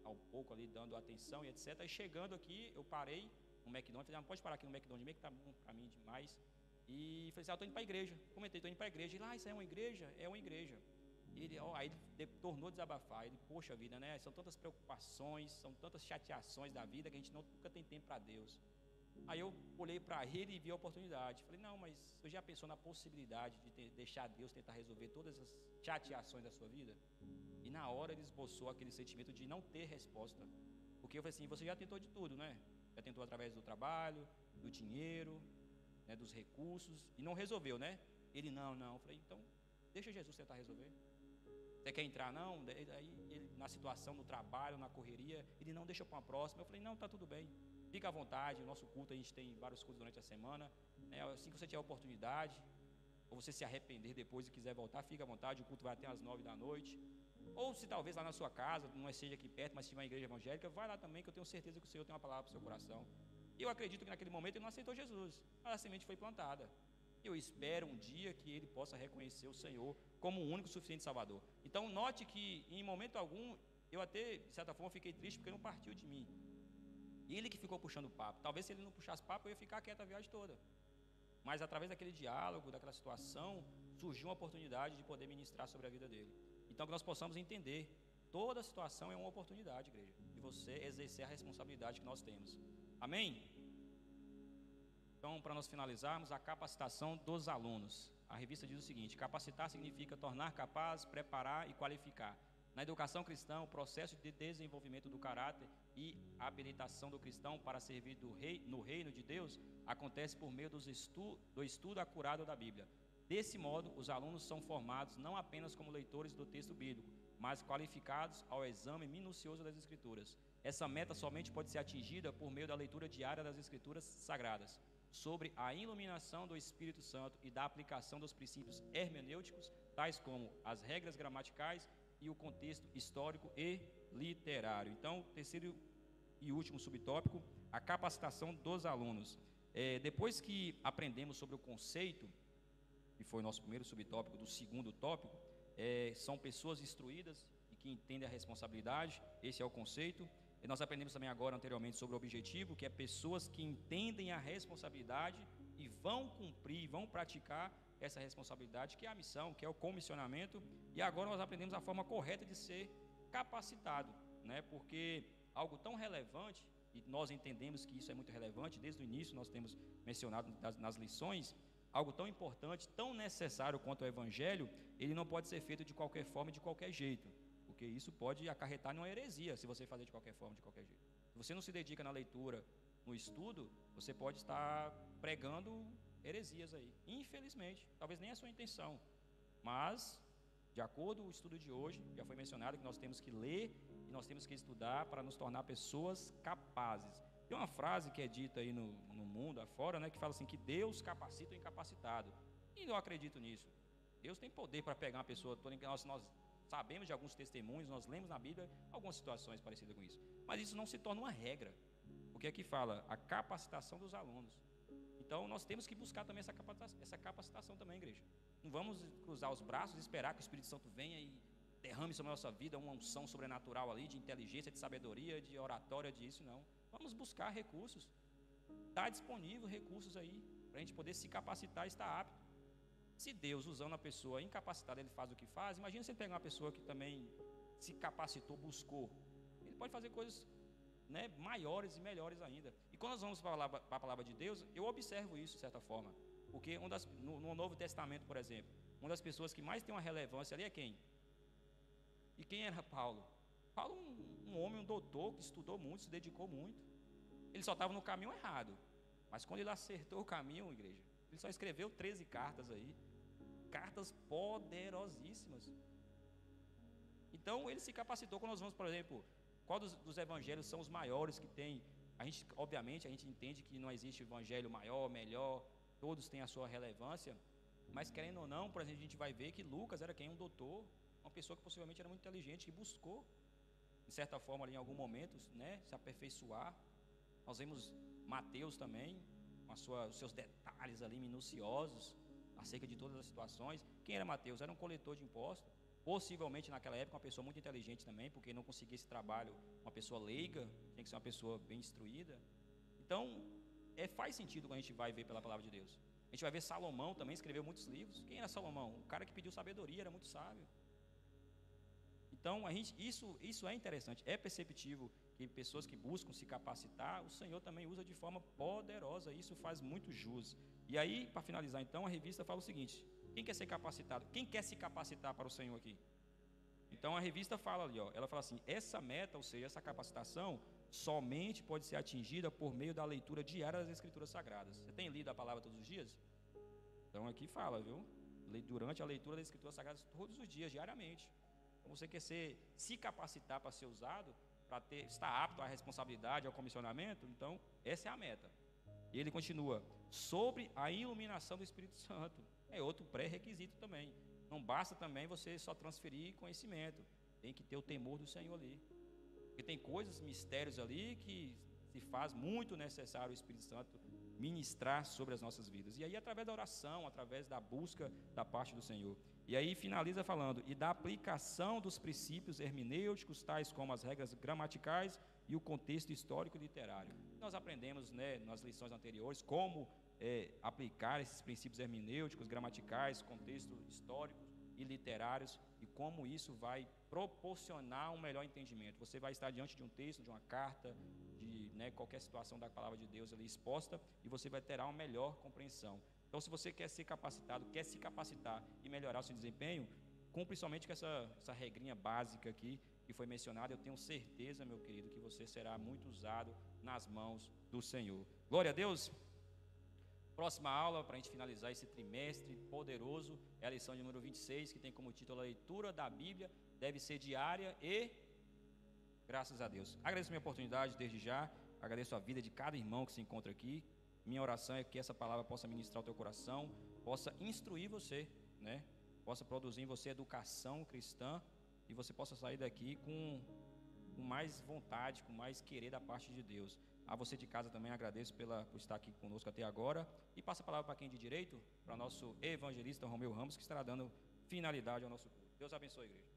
A: ao pouco ali dando atenção e etc. Aí chegando aqui, eu parei no McDonald's, falei, não pode parar aqui no McDonald's, meio que tá bom para mim demais. E falei assim, estou indo para a igreja. Comentei, estou indo para a igreja. Ele, isso é uma igreja? É uma igreja. Aí ele tornou a desabafar. Ele, poxa vida, são tantas preocupações, são tantas chateações da vida que a gente nunca tem tempo para Deus. Aí eu olhei para ele e vi a oportunidade. Falei, não, mas você já pensou na possibilidade de deixar Deus tentar resolver todas as chateações da sua vida? E na hora ele esboçou aquele sentimento de não ter resposta. Porque eu falei assim, você já tentou de tudo, Já tentou através do trabalho, do dinheiro, dos recursos, e não resolveu, Ele, não. Eu falei, então, deixa Jesus tentar resolver. Você quer entrar, não? Aí ele, na situação, no trabalho, na correria, ele, não, deixa para uma próxima. Eu falei, não, está tudo bem. Fica à vontade, o nosso culto, a gente tem vários cultos durante a semana, assim que você tiver a oportunidade, ou você se arrepender depois e quiser voltar, fica à vontade, o culto vai até às 9 da noite, ou se talvez lá na sua casa, não seja aqui perto, mas se tiver uma igreja evangélica, vai lá também, que eu tenho certeza que o Senhor tem uma palavra para o seu coração. E eu acredito que naquele momento ele não aceitou Jesus, mas a semente foi plantada. Eu espero um dia que ele possa reconhecer o Senhor como o único suficiente Salvador. Então note que em momento algum, eu até, de certa forma, fiquei triste porque ele não partiu de mim. Ele que ficou puxando o papo. Talvez se ele não puxasse papo, eu ia ficar quieto a viagem toda. Mas através daquele diálogo, daquela situação, surgiu uma oportunidade de poder ministrar sobre a vida dele. Então que nós possamos entender, toda situação é uma oportunidade, igreja, de você exercer a responsabilidade que nós temos. Amém? Então, para nós finalizarmos, a capacitação dos alunos. A revista diz o seguinte: capacitar significa tornar capaz, preparar e qualificar. Na educação cristã, o processo de desenvolvimento do caráter e habilitação do cristão para servir no reino de Deus acontece por meio do estudo acurado da Bíblia. Desse modo, os alunos são formados não apenas como leitores do texto bíblico, mas qualificados ao exame minucioso das Escrituras. Essa meta somente pode ser atingida por meio da leitura diária das Escrituras Sagradas, sobre a iluminação do Espírito Santo e da aplicação dos princípios hermenêuticos, tais como as regras gramaticais e o contexto histórico e literário. Então, terceiro e último subtópico, a capacitação dos alunos. Depois que aprendemos sobre o conceito, que foi o nosso primeiro subtópico, do segundo tópico, são pessoas instruídas e que entendem a responsabilidade, esse é o conceito. E nós aprendemos também agora, anteriormente, sobre o objetivo, que é pessoas que entendem a responsabilidade e vão cumprir, vão praticar essa responsabilidade, que é a missão, que é o comissionamento. E agora nós aprendemos a forma correta de ser capacitado, porque algo tão relevante, e nós entendemos que isso é muito relevante, desde o início nós temos mencionado nas lições, algo tão importante, tão necessário quanto o Evangelho, ele não pode ser feito de qualquer forma e de qualquer jeito, porque isso pode acarretar numa heresia, se você fazer de qualquer forma, de qualquer jeito. Se você não se dedica na leitura, no estudo, você pode estar pregando heresias aí, infelizmente, talvez nem a sua intenção, mas, de acordo com o estudo de hoje, já foi mencionado que nós temos que ler e nós temos que estudar para nos tornar pessoas capazes. Tem uma frase que é dita aí no mundo afora, que fala assim, que Deus capacita o incapacitado, e eu acredito nisso. Deus tem poder para pegar uma pessoa toda, nós sabemos de alguns testemunhos, nós lemos na Bíblia algumas situações parecidas com isso, mas isso não se torna uma regra, porque aqui fala a capacitação dos alunos. Então nós temos que buscar também essa capacitação também, igreja. Não vamos cruzar os braços e esperar que o Espírito Santo venha e derrame sobre a nossa vida uma unção sobrenatural ali, de inteligência, de sabedoria, de oratória, disso, não. Vamos buscar recursos. Está disponível recursos aí, para a gente poder se capacitar e estar apto. Se Deus, usando a pessoa incapacitada, ele faz o que faz, imagina se ele pegar uma pessoa que também se capacitou, buscou. Ele pode fazer coisas maiores e melhores ainda. E quando nós vamos para a palavra de Deus, eu observo isso de certa forma, porque no Novo Testamento, por exemplo, uma das pessoas que mais tem uma relevância ali é quem? E quem era Paulo? Paulo, um homem, um doutor, que estudou muito, se dedicou muito. Ele só estava no caminho errado, mas quando ele acertou o caminho, igreja, Ele só escreveu 13 cartas aí, cartas poderosíssimas. Então ele se capacitou. Quando nós vamos, por exemplo, qual dos evangelhos são os maiores que tem? Obviamente, a gente entende que não existe evangelho maior, melhor, todos têm a sua relevância, mas querendo ou não, por exemplo, a gente vai ver que Lucas era quem? Um doutor, uma pessoa que possivelmente era muito inteligente, que buscou, de certa forma, ali, em algum momento, né, se aperfeiçoar. Nós vemos Mateus também, com os seus detalhes ali minuciosos, acerca de todas as situações. Quem era Mateus? Era um coletor de impostos, possivelmente naquela época uma pessoa muito inteligente também, porque não conseguia esse trabalho uma pessoa leiga, tem que ser uma pessoa bem instruída. Então, faz sentido quando a gente vai ver pela palavra de Deus. A gente vai ver Salomão também escreveu muitos livros. Quem era Salomão? O cara que pediu sabedoria, era muito sábio. Então, isso é interessante, é perceptível que pessoas que buscam se capacitar, o Senhor também usa de forma poderosa, isso faz muito jus. E aí, para finalizar então, a revista fala o seguinte: quem quer ser capacitado? Quem quer se capacitar para o Senhor aqui? Então a revista fala ali, ela fala assim: essa meta, ou seja, essa capacitação, somente pode ser atingida por meio da leitura diária das Escrituras Sagradas. Você tem lido a palavra todos os dias? Então aqui fala, viu? Durante a leitura das Escrituras Sagradas todos os dias, diariamente. Então você quer se capacitar para ser usado, para estar apto à responsabilidade, ao comissionamento? Então essa é a meta. E ele continua: sobre a iluminação do Espírito Santo. É outro pré-requisito também. Não basta também você só transferir conhecimento, tem que ter o temor do Senhor ali. Porque tem coisas, mistérios ali, que se faz muito necessário o Espírito Santo ministrar sobre as nossas vidas. E aí, através da oração, através da busca da parte do Senhor. E aí finaliza falando: e da aplicação dos princípios hermenêuticos, tais como as regras gramaticais e o contexto histórico e literário. Nós aprendemos, né, nas lições anteriores como aplicar esses princípios hermenêuticos, gramaticais, contextos históricos e literários, e como isso vai proporcionar um melhor entendimento. Você vai estar diante de um texto, de uma carta, de, né, qualquer situação da palavra de Deus ali exposta, e você vai ter uma melhor compreensão. Então, se você quer ser capacitado, quer se capacitar e melhorar o seu desempenho, cumpre somente com essa regrinha básica aqui que foi mencionada. Eu tenho certeza, meu querido, que você será muito usado nas mãos do Senhor. Glória a Deus. Próxima aula, para a gente finalizar esse trimestre poderoso, é a lição de número 26, que tem como título: a leitura da Bíblia deve ser diária e graças a Deus. Agradeço a minha oportunidade desde já, agradeço a vida de cada irmão que se encontra aqui. Minha oração é que essa palavra possa ministrar o teu coração, possa instruir você, né? Possa produzir em você educação cristã, e você possa sair daqui com mais vontade, com mais querer da parte de Deus. A você de casa também agradeço por estar aqui conosco até agora. E passa a palavra para quem de direito, para o nosso evangelista Romeu Ramos, que estará dando finalidade ao nosso culto. Deus abençoe a igreja.